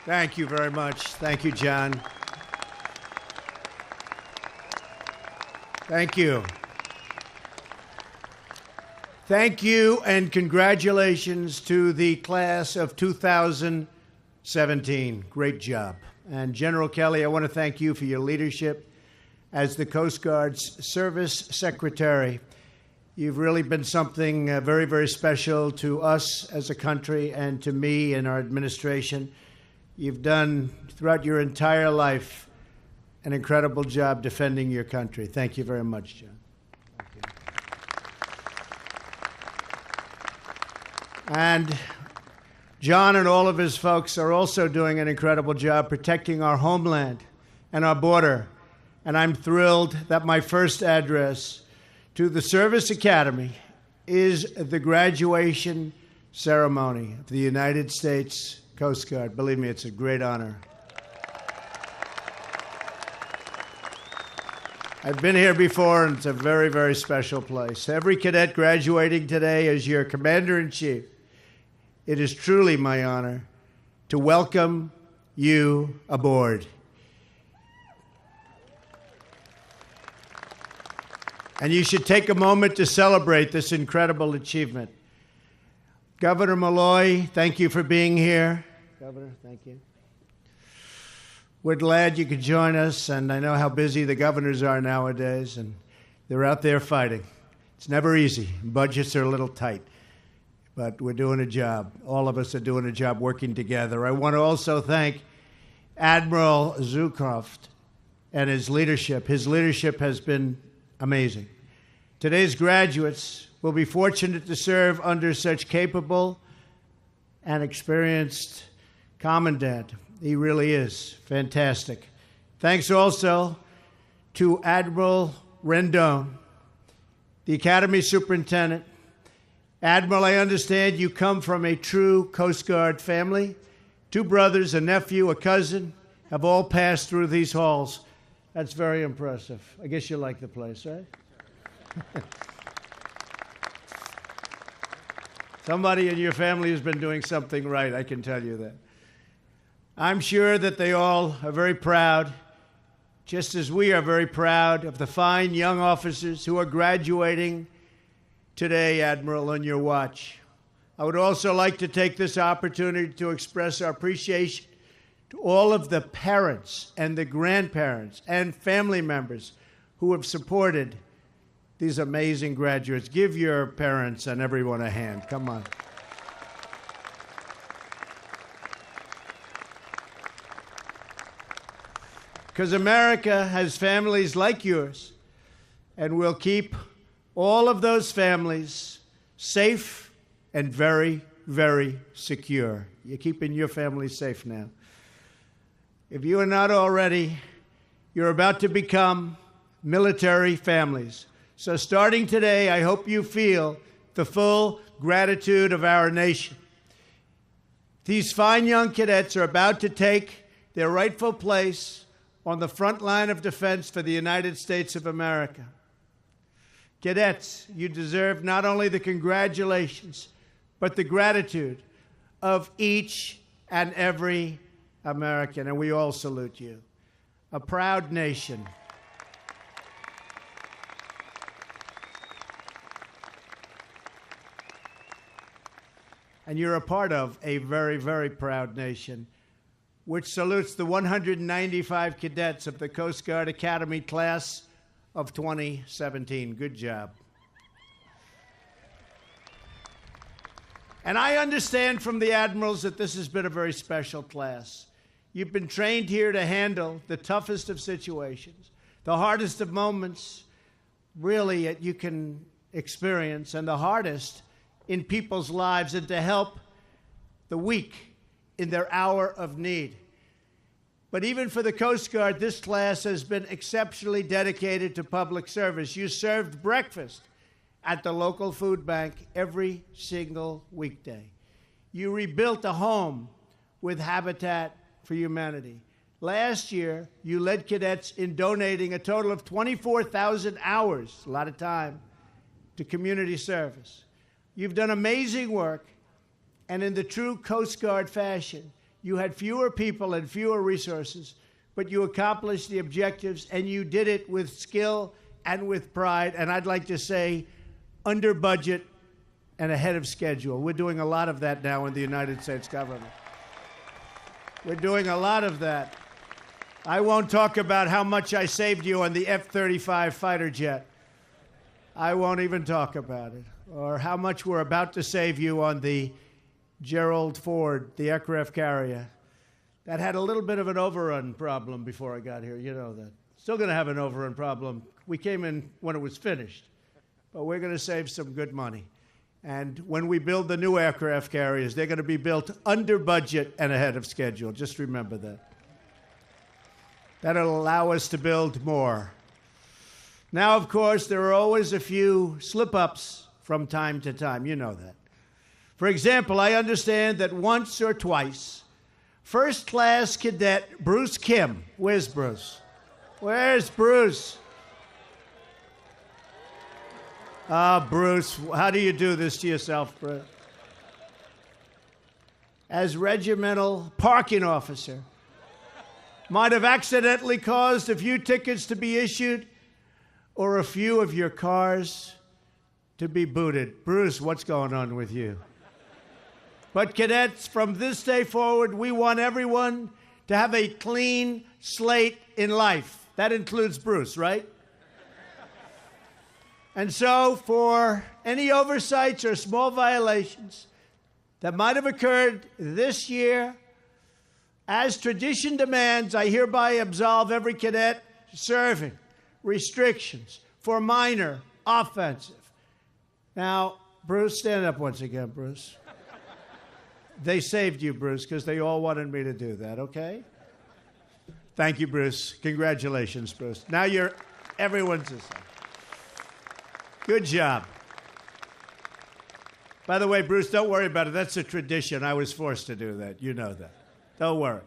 Thank you very much. Thank you, John. Thank you. Thank you and congratulations to the class of 2017. Great job. And General Kelly, I want to thank you for your leadership as the Coast Guard's Service Secretary. You've really been something very, very special to us as a country and to me and our administration. You've done, throughout your entire life, an incredible job defending your country. Thank you very much, John. Thank you. And John and all of his folks are also doing an incredible job protecting our homeland and our border. And I'm thrilled that my first address to the Service Academy is the graduation ceremony of the United States Coast Guard. Believe me, it's a great honor. I've been here before, and it's a very, very special place. Every cadet graduating today as your Commander-in-Chief, it is truly my honor to welcome you aboard. And you should take a moment to celebrate this incredible achievement. Governor Malloy, thank you for being here. Governor, thank you. We're glad you could join us, and I know how busy the governors are nowadays, and they're out there fighting. It's never easy. Budgets are a little tight, but we're doing a job. All of us are doing a job working together. I want to also thank Admiral Zukroft and his leadership. His leadership has been amazing. Today's graduates will be fortunate to serve under such capable and experienced commandant. He really is fantastic. Thanks also to Admiral Rendon, the Academy Superintendent. Admiral, I understand you come from a true Coast Guard family. 2 brothers, a nephew, a cousin, have all passed through these halls. That's very impressive. I guess you like the place, right? Somebody in your family has been doing something right, I can tell you that. I'm sure that they all are very proud, just as we are very proud of the fine young officers who are graduating today, Admiral, on your watch. I would also like to take this opportunity to express our appreciation to all of the parents and the grandparents and family members who have supported these amazing graduates. Give your parents and everyone a hand. Come on. Because America has families like yours, and we'll keep all of those families safe and very, very secure. You're keeping your family safe now. If you are not already, you're about to become military families. So starting today, I hope you feel the full gratitude of our nation. These fine young cadets are about to take their rightful place on the front line of defense for the United States of America. Cadets, you deserve not only the congratulations, but the gratitude of each and every American, and we all salute you. A proud nation. And you're a part of a very, very proud nation, which salutes the 195 cadets of the Coast Guard Academy class of 2017. Good job. And I understand from the admirals that this has been a very special class. You've been trained here to handle the toughest of situations, the hardest of moments, really, that you can experience, and the hardest in people's lives, and to help the weak in their hour of need. But even for the Coast Guard, this class has been exceptionally dedicated to public service. You served breakfast at the local food bank every single weekday. You rebuilt a home with Habitat for Humanity. Last year, you led cadets in donating a total of 24,000 hours, a lot of time, to community service. You've done amazing work, and in the true Coast Guard fashion, You had fewer people and fewer resources, but you accomplished the objectives, and you did it with skill and with pride, and I'd like to say under budget and ahead of schedule. We're doing a lot of that now in the United States government. We're doing a lot of that. I won't talk about how much I saved you on the F-35 fighter jet. I won't even talk about it. Or how much we're about to save you on the Gerald Ford, the aircraft carrier. That had a little bit of an overrun problem before I got here. You know that. Still going to have an overrun problem. We came in when it was finished. But we're going to save some good money. And when we build the new aircraft carriers, they're going to be built under budget and ahead of schedule. Just remember that. That'll allow us to build more. Now, of course, there are always a few slip-ups from time to time. You know that. For example, I understand that once or twice, first-class cadet Bruce Kim. Where's Bruce? Where's Bruce? Bruce, how do you do this to yourself, Bruce? As regimental parking officer, might have accidentally caused a few tickets to be issued or a few of your cars to be booted. Bruce, what's going on with you? But cadets, from this day forward, we want everyone to have a clean slate in life. That includes Bruce, right? And so, for any oversights or small violations that might have occurred this year, as tradition demands, I hereby absolve every cadet serving restrictions for minor offensive. Now, Bruce, stand up once again, Bruce. They saved you, Bruce, because they all wanted me to do that, okay? Thank you, Bruce. Congratulations, Bruce. Now everyone's the same. Good job. By the way, Bruce, don't worry about it. That's a tradition. I was forced to do that. You know that. Don't worry.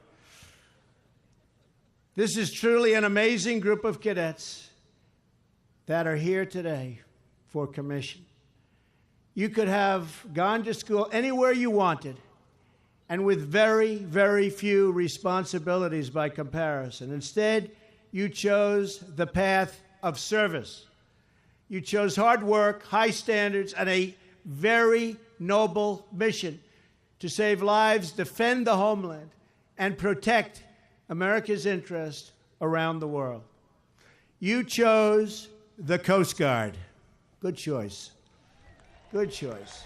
This is truly an amazing group of cadets that are here today for commission. You could have gone to school anywhere you wanted and with very, very few responsibilities by comparison. Instead, you chose the path of service. You chose hard work, high standards, and a very noble mission to save lives, defend the homeland, and protect America's interest around the world. You chose the Coast Guard. Good choice. Good choice.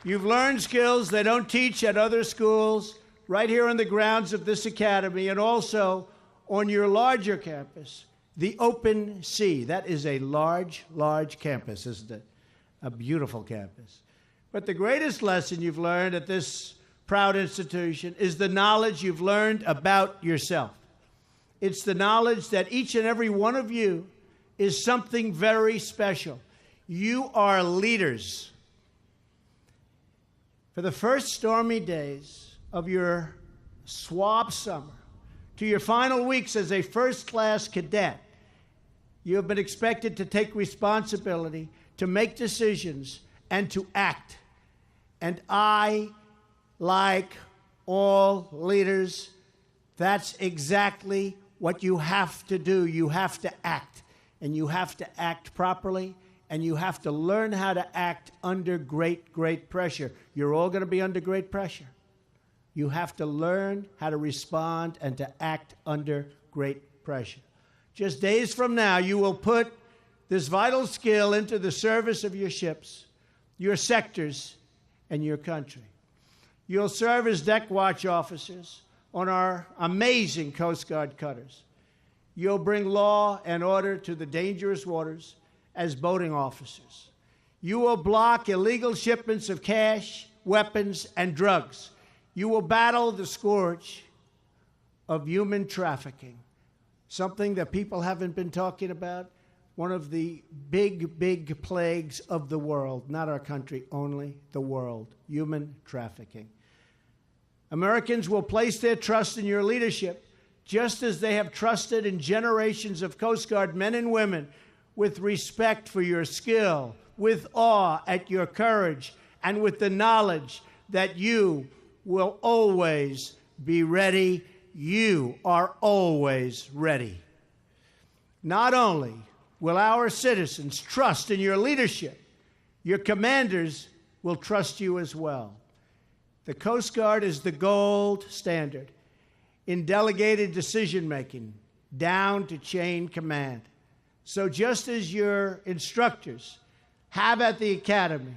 You've learned skills they don't teach at other schools, right here on the grounds of this academy, and also on your larger campus, the Open Sea. That is a large, large campus, isn't it? A beautiful campus. But the greatest lesson you've learned at this proud institution is the knowledge you've learned about yourself. It's the knowledge that each and every one of you is something very special. You are leaders. For the first stormy days of your swab summer to your final weeks as a first-class cadet, you have been expected to take responsibility, to make decisions, and to act. And I, like all leaders, that's exactly what you have to do. You have to act, and you have to act properly, and you have to learn how to act under great, great pressure. You're all going to be under great pressure. You have to learn how to respond and to act under great pressure. Just days from now, you will put this vital skill into the service of your ships, your sectors, and your country. You'll serve as deck watch officers on our amazing Coast Guard cutters. You'll bring law and order to the dangerous waters as boating officers. You will block illegal shipments of cash, weapons, and drugs. You will battle the scourge of human trafficking, something that people haven't been talking about, one of the big, big plagues of the world, not our country only, the world, human trafficking. Americans will place their trust in your leadership, just as they have trusted in generations of Coast Guard men and women, with respect for your skill, with awe at your courage, and with the knowledge that you will always be ready. You are always ready. Not only will our citizens trust in your leadership, your commanders will trust you as well. The Coast Guard is the gold standard in delegated decision-making down to chain command. So just as your instructors have at the academy,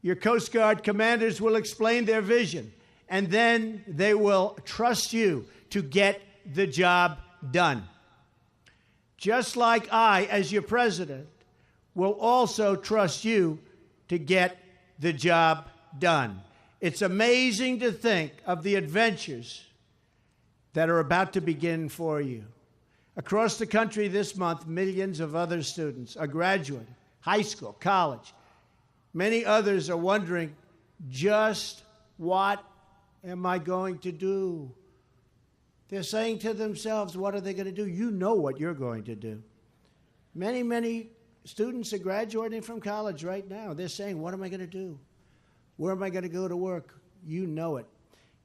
your Coast Guard commanders will explain their vision, and then they will trust you to get the job done. Just like I, as your president, will also trust you to get the job done. It's amazing to think of the adventures that are about to begin for you. Across the country this month, millions of other students are graduating, high school, college. Many others are wondering, just what am I going to do? They're saying to themselves, what are they going to do? You know what you're going to do. Many students are graduating from college right now. They're saying, what am I going to do? Where am I going to go to work? You know it.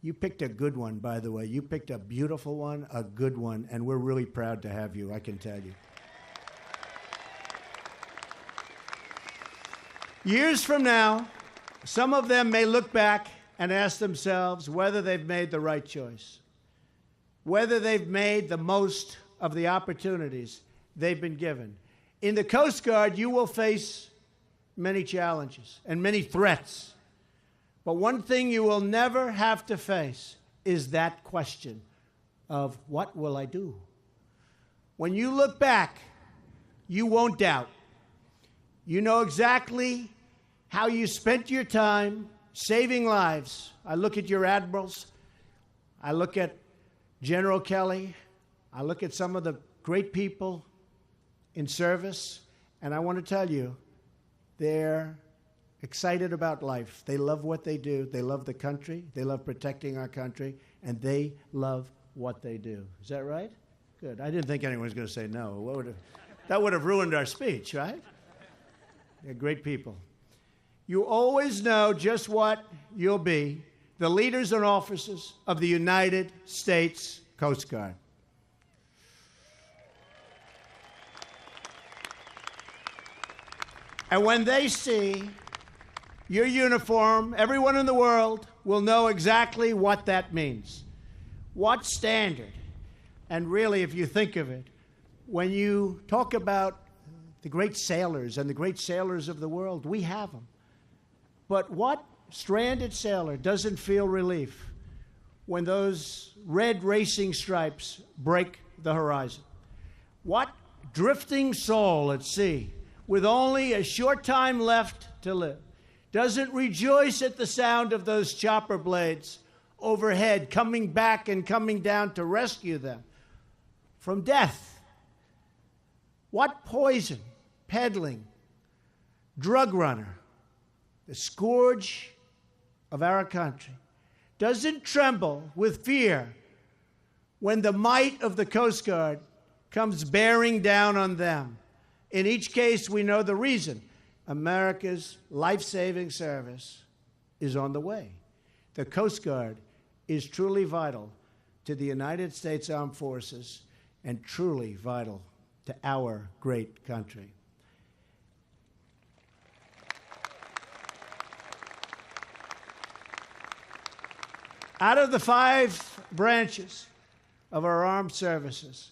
You picked a good one, by the way. You picked a beautiful one, a good one, and we're really proud to have you, I can tell you. Years from now, some of them may look back and ask themselves whether they've made the right choice, whether they've made the most of the opportunities they've been given. In the Coast Guard, you will face many challenges and many threats. But one thing you will never have to face is that question of, what will I do? When you look back, you won't doubt. You know exactly how you spent your time saving lives. I look at your admirals. I look at General Kelly. I look at some of the great people in service, and I want to tell you, they're excited about life. They love what they do. They love the country. They love protecting our country, and they love what they do. Is that right? Good. I didn't think anyone was going to say no. That would have ruined our speech, right? They're great people. You always know just what you'll be, the leaders and officers of the United States Coast Guard. And when they see your uniform, everyone in the world will know exactly what that means. What standard? And really, if you think of it, when you talk about the great sailors and the great sailors of the world, we have them. But what stranded sailor doesn't feel relief when those red racing stripes break the horizon? What drifting soul at sea, with only a short time left to live, doesn't rejoice at the sound of those chopper blades overhead coming back and coming down to rescue them from death? What poison peddling drug runner, the scourge of our country, doesn't tremble with fear when the might of the Coast Guard comes bearing down on them? In each case, we know the reason. America's life-saving service is on the way. The Coast Guard is truly vital to the United States Armed Forces and truly vital to our great country. Out of the 5 branches of our armed services,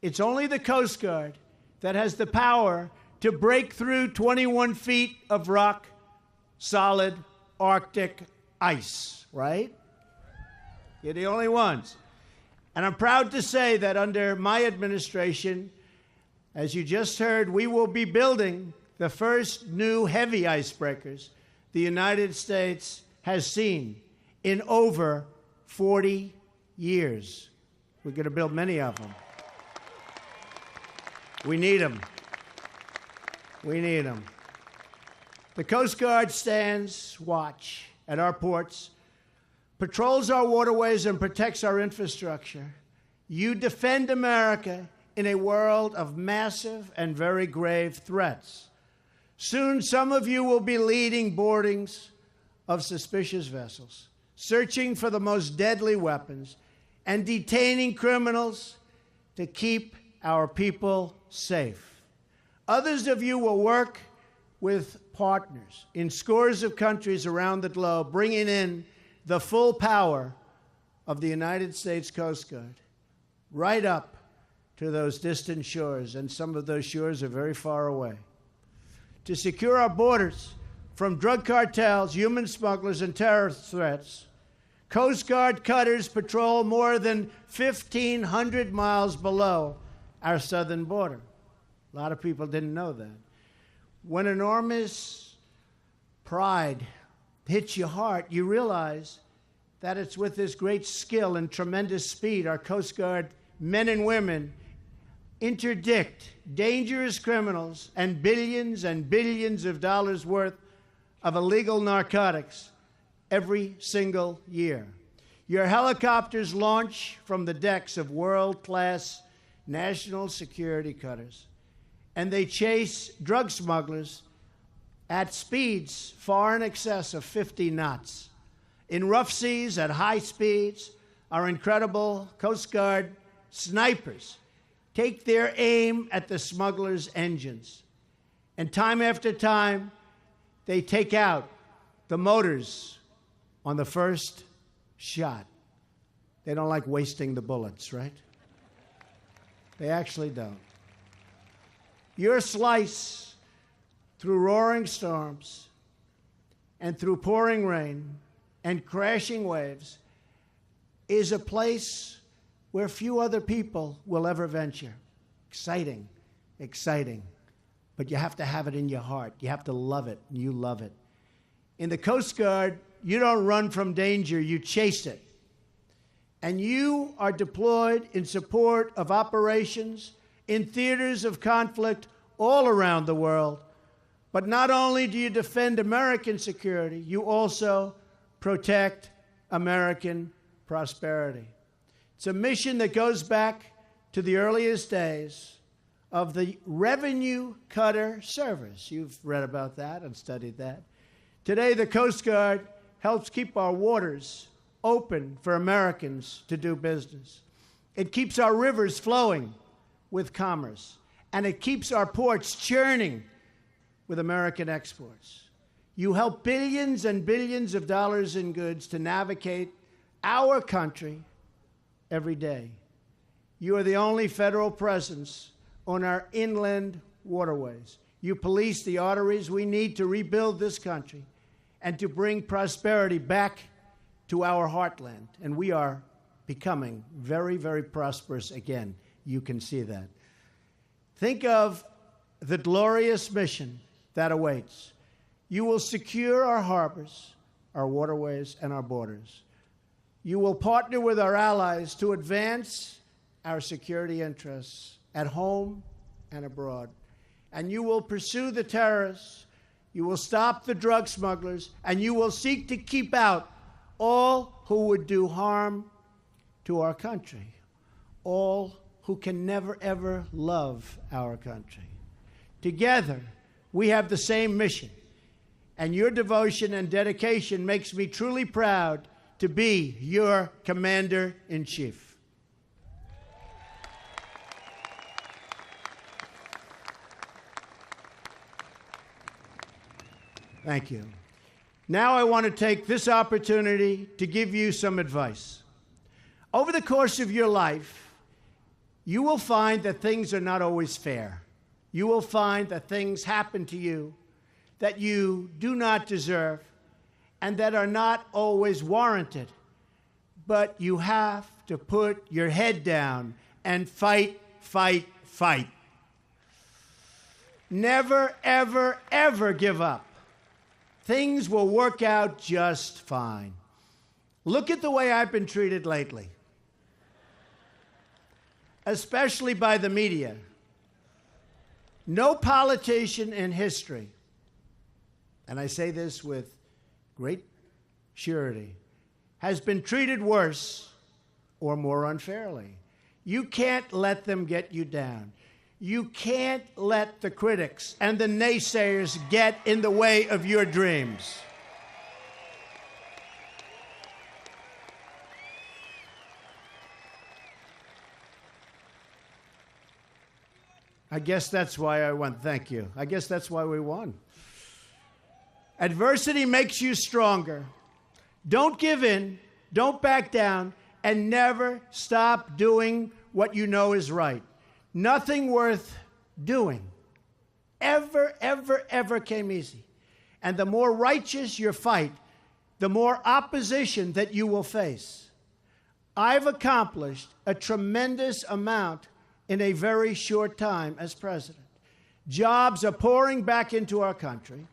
it's only the Coast Guard that has the power to break through 21 feet of rock, solid Arctic ice, right? You're the only ones. And I'm proud to say that under my administration, as you just heard, we will be building the first new heavy icebreakers the United States has seen in over 40 years. We're going to build many of them. We need them. We need them. The Coast Guard stands watch at our ports, patrols our waterways, and protects our infrastructure. You defend America in a world of massive and very grave threats. Soon, some of you will be leading boardings of suspicious vessels. searching for the most deadly weapons, and detaining criminals to keep our people safe. Others of you will work with partners in scores of countries around the globe, bringing in the full power of the United States Coast Guard right up to those distant shores, and some of those shores are very far away. To secure our borders from drug cartels, human smugglers, and terrorist threats, Coast Guard cutters patrol more than 1,500 miles below our southern border. A lot of people didn't know that. When enormous pride hits your heart, you realize that it's with this great skill and tremendous speed our Coast Guard men and women interdict dangerous criminals and billions of dollars worth of illegal narcotics every single year. Your helicopters launch from the decks of world-class national security cutters, and they chase drug smugglers at speeds far in excess of 50 knots. In rough seas, at high speeds, our incredible Coast Guard snipers take their aim at the smugglers' engines. And time after time, they take out the motors on the first shot. They don't like wasting the bullets, right? They actually don't. Your slice through roaring storms and through pouring rain and crashing waves is a place where few other people will ever venture. Exciting, exciting. But you have to have it in your heart. You have to love it, and you love it. In the Coast Guard, you don't run from danger, you chase it. And you are deployed in support of operations in theaters of conflict all around the world. But not only do you defend American security, you also protect American prosperity. It's a mission that goes back to the earliest days of the revenue cutter service. You've read about that and studied that. Today, the Coast Guard helps keep our waters open for Americans to do business. It keeps our rivers flowing with commerce, and it keeps our ports churning with American exports. You help billions and billions of dollars in goods to navigate our country every day. You are the only federal presence on our inland waterways. You police the arteries we need to rebuild this country and to bring prosperity back to our heartland. And we are becoming very, very prosperous again. You can see that. Think of the glorious mission that awaits. You will secure our harbors, our waterways, and our borders. You will partner with our allies to advance our security interests at home and abroad. And you will pursue the terrorists, you will stop the drug smugglers, and you will seek to keep out all who would do harm to our country, all who can never, ever love our country. Together, we have the same mission, and your devotion and dedication makes me truly proud to be your Commander-in-Chief. Thank you. Now I want to take this opportunity to give you some advice. Over the course of your life, you will find that things are not always fair. You will find that things happen to you that you do not deserve and that are not always warranted. But you have to put your head down and fight, fight, fight. Never, ever, ever give up. Things will work out just fine. Look at the way I've been treated lately, especially by the media. No politician in history, and I say this with great surety, has been treated worse or more unfairly. You can't let them get you down. You can't let the critics and the naysayers get in the way of your dreams. I guess that's why I won. Thank you. I guess that's why we won. Adversity makes you stronger. Don't give in, don't back down, and never stop doing what you know is right. Nothing worth doing ever came easy. And the more righteous your fight, the more opposition that you will face. I've accomplished a tremendous amount in a very short time as president. Jobs are pouring back into our country.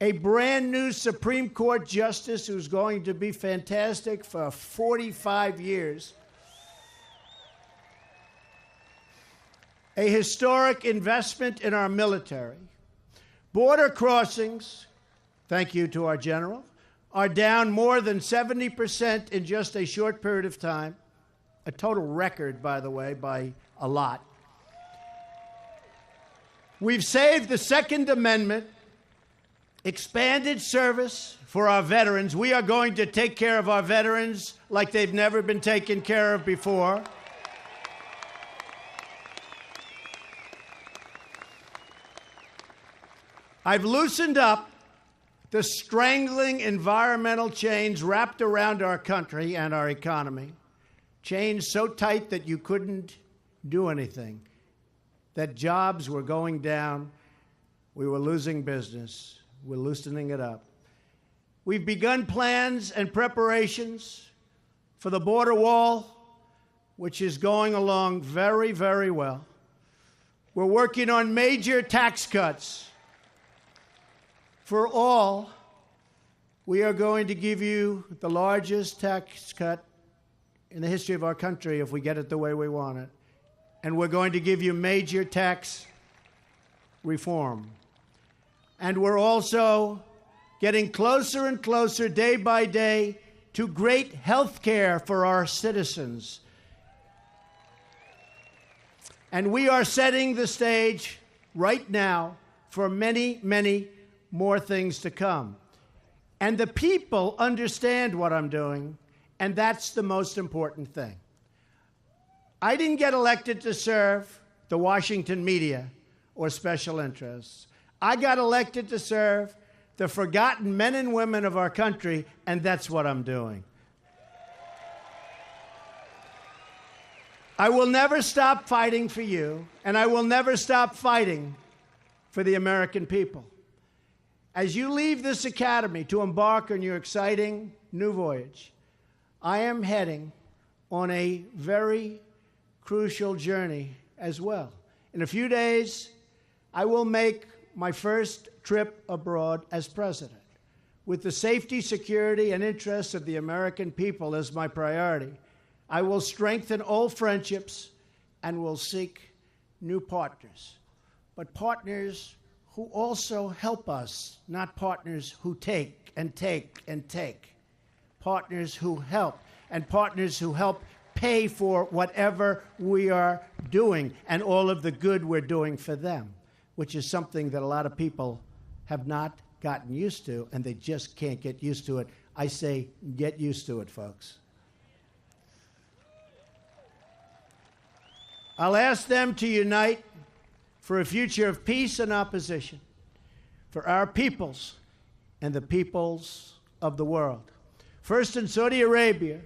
A brand new Supreme Court justice who's going to be fantastic for 45 years. A historic investment in our military. Border crossings, thank you to our general, are down more than 70% in just a short period of time. A total record, by the way, by a lot. We've saved the Second Amendment, expanded service for our veterans. We are going to take care of our veterans like they've never been taken care of before. I've loosened up the strangling environmental chains wrapped around our country and our economy. Chains so tight that you couldn't do anything, that jobs were going down, we were losing business, we're loosening it up. We've begun plans and preparations for the border wall, which is going along very, very well. We're working on major tax cuts. For all, we are going to give you the largest tax cut in the history of our country if we get it the way we want it. And we're going to give you major tax reform. And we're also getting closer and closer day by day to great health care for our citizens. And we are setting the stage right now for many, many more things to come. And the people understand what I'm doing, and that's the most important thing. I didn't get elected to serve the Washington media or special interests. I got elected to serve the forgotten men and women of our country, and that's what I'm doing. I will never stop fighting for you, and I will never stop fighting for the American people. As you leave this academy to embark on your exciting new voyage, I am heading on a very crucial journey as well. In a few days, I will make my first trip abroad as president, with the safety, security, and interests of the American people as my priority. I will strengthen old friendships and will seek new partners, but partners who also help us, not partners who take and take and take. Partners who help, and partners who help pay for whatever we are doing and all of the good we're doing for them, which is something that a lot of people have not gotten used to, and they just can't get used to it. I say, get used to it, folks. I'll ask them to unite for a future of peace and opposition, for our peoples and the peoples of the world. First in Saudi Arabia,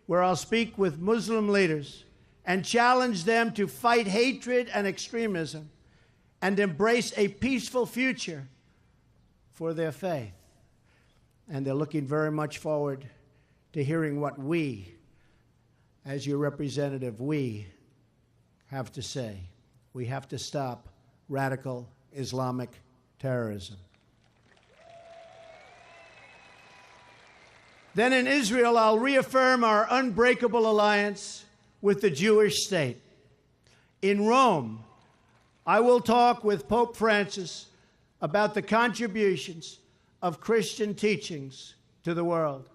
where I'll speak with Muslim leaders and challenge them to fight hatred and extremism and embrace a peaceful future for their faith. And they're looking very much forward to hearing what we, as your representative, we have to say. We have to stop radical Islamic terrorism. Then in Israel, I'll reaffirm our unbreakable alliance with the Jewish state. In Rome, I will talk with Pope Francis about the contributions of Christian teachings to the world.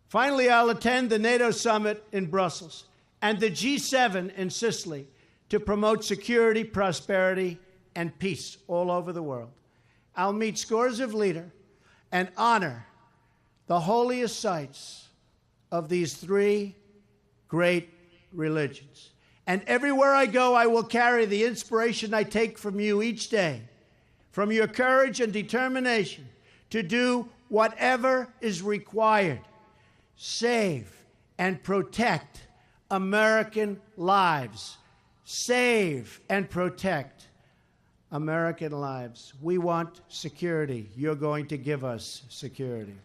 Finally, I'll attend the NATO summit in Brussels and the G7 in Sicily to promote security, prosperity, and peace all over the world. I'll meet scores of leaders and honor the holiest sites of these three great religions. And everywhere I go, I will carry the inspiration I take from you each day, from your courage and determination to do whatever is required. Save and protect American lives. Save and protect American lives. We want security. You're going to give us security.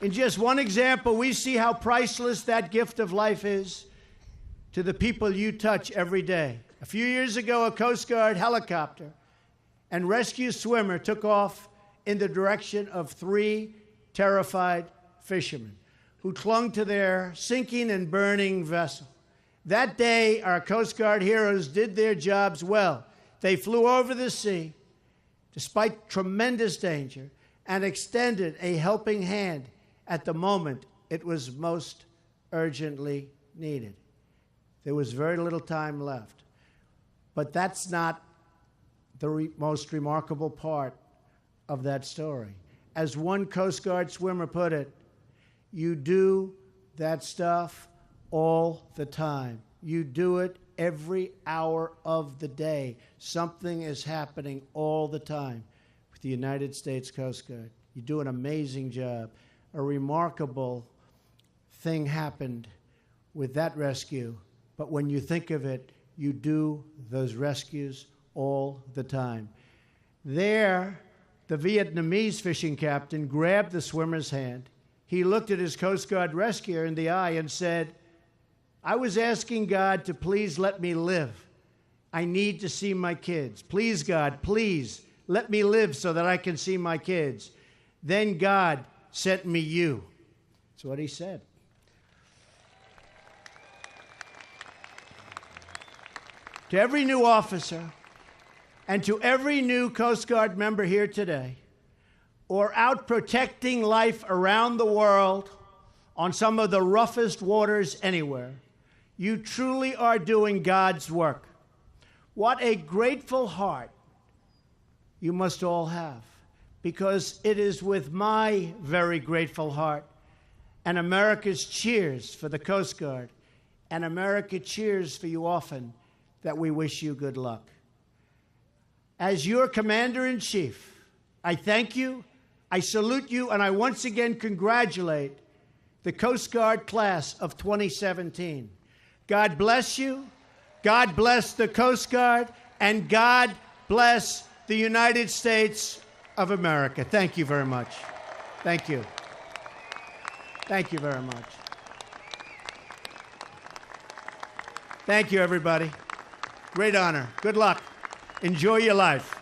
In just one example, we see how priceless that gift of life is to the people you touch every day. A few years ago, a Coast Guard helicopter and rescue swimmer took off in the direction of 3 terrified fishermen who clung to their sinking and burning vessel. That day, our Coast Guard heroes did their jobs well. They flew over the sea, despite tremendous danger, and extended a helping hand at the moment it was most urgently needed. There was very little time left. But that's not the most remarkable part of that story. As one Coast Guard swimmer put it, you do that stuff all the time. You do it every hour of the day. Something is happening all the time with the United States Coast Guard. You do an amazing job. A remarkable thing happened with that rescue. But when you think of it, you do those rescues all the time. There, the Vietnamese fishing captain grabbed the swimmer's hand. He looked at his Coast Guard rescuer in the eye and said, I was asking God to please let me live. I need to see my kids. Please, God, please let me live so that I can see my kids. Then God sent me you. That's what he said. To every new officer and to every new Coast Guard member here today, or out protecting life around the world on some of the roughest waters anywhere, you truly are doing God's work. What a grateful heart you must all have, because it is with my very grateful heart and America's cheers for the Coast Guard and America cheers for you often that we wish you good luck. As your Commander-in-Chief, I thank you, I salute you, and I once again congratulate the Coast Guard class of 2017. God bless you, God bless the Coast Guard, and God bless the United States of America. Thank you very much. Thank you. Thank you very much. Thank you, everybody. Great honor. Good luck. Enjoy your life.